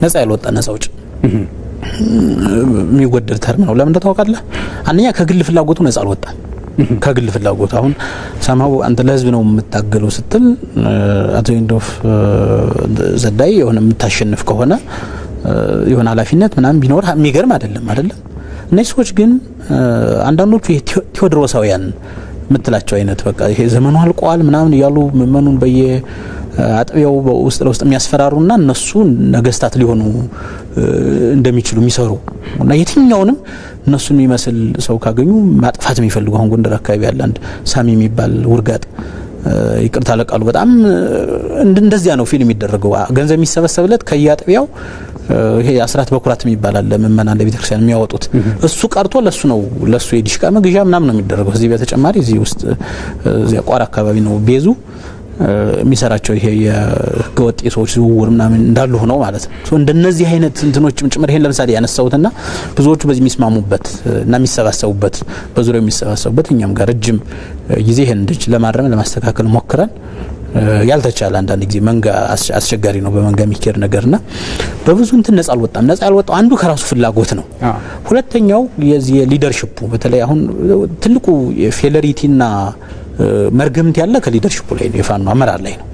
ነፃ ያልወጣ ነፃ ውጭ የሚወደድ ተርም ነው። ለምን ታውቃለህ? አንኛ ከግል ፍላጎቱ ነፃ አልወጣም። ከግል ፍላጎቱ አሁን ሰማው አንተ ለህዝብ ነው የምታገለው ስትል አቶ ኢንዶፍ ዘዳይ የሆነ የምታሸንፍ ከሆነ የሆነ ኃላፊነት ምናምን ቢኖር የሚገርም አይደለም። እነዚህ ሰዎች ግን አንዳንዶቹ ቴዎድሮሳውያን ምትላቸው አይነት በቃ ይሄ ዘመኑ አልቋል ምናምን ይያሉ መመኑን አጥቢያው ውስጥ ለውስጥ የሚያስፈራሩና እነሱ ነገስታት ሊሆኑ እንደሚችሉ የሚሰሩ እና የትኛውንም እነሱን የሚመስል ሰው ካገኙ ማጥፋት የሚፈልጉ አሁን ጎንደር አካባቢ ያለ አንድ ሳሚ የሚባል ውርጋጥ ይቅርታ ለቃሉ በጣም እንደዚያ ነው ፊልም የሚደረገው። ገንዘብ የሚሰበሰብለት ከያጥቢያው ይሄ አስራት በኩራት የሚባል አለ መመና ለቤተክርስቲያን የሚያወጡት እሱ ቀርቶ ለሱ የዲሽቃ መግዣ ምናምን ነው የሚደረገው። እዚህ በተጨማሪ እዚህ ውስጥ እዚያ ቋራ አካባቢ ነው ቤዙ የሚሰራቸው ይሄ የህገወጥ የሰዎች ዝውውር ምናምን እንዳሉ ሆነው ማለት ነው። እንደነዚህ አይነት እንትኖችም ጭምር ይሄን ለምሳሌ ያነሳውትና ብዙዎቹ በዚህ የሚስማሙበት እና የሚሰባሰቡበት በዙሪያው የሚሰባሰቡበት እኛም ጋር ረጅም ጊዜ ይሄን እንድች ለማረም ለማስተካከል ሞክረን ያልተቻለ አንዳንድ ጊዜ መንጋ አስቸጋሪ ነው በመንጋ የሚከር ነገርና በብዙ እንትን ነፃ ያልወጣው አንዱ ከራሱ ፍላጎት ነው። ሁለተኛው የዚህ ሊደርሺፑ በተለይ አሁን ትልቁ የፌለሪቲና መርገምት ያለ ከሊደርሺፑ ላይ ነው፣ የፋኖ አመራር ላይ ነው።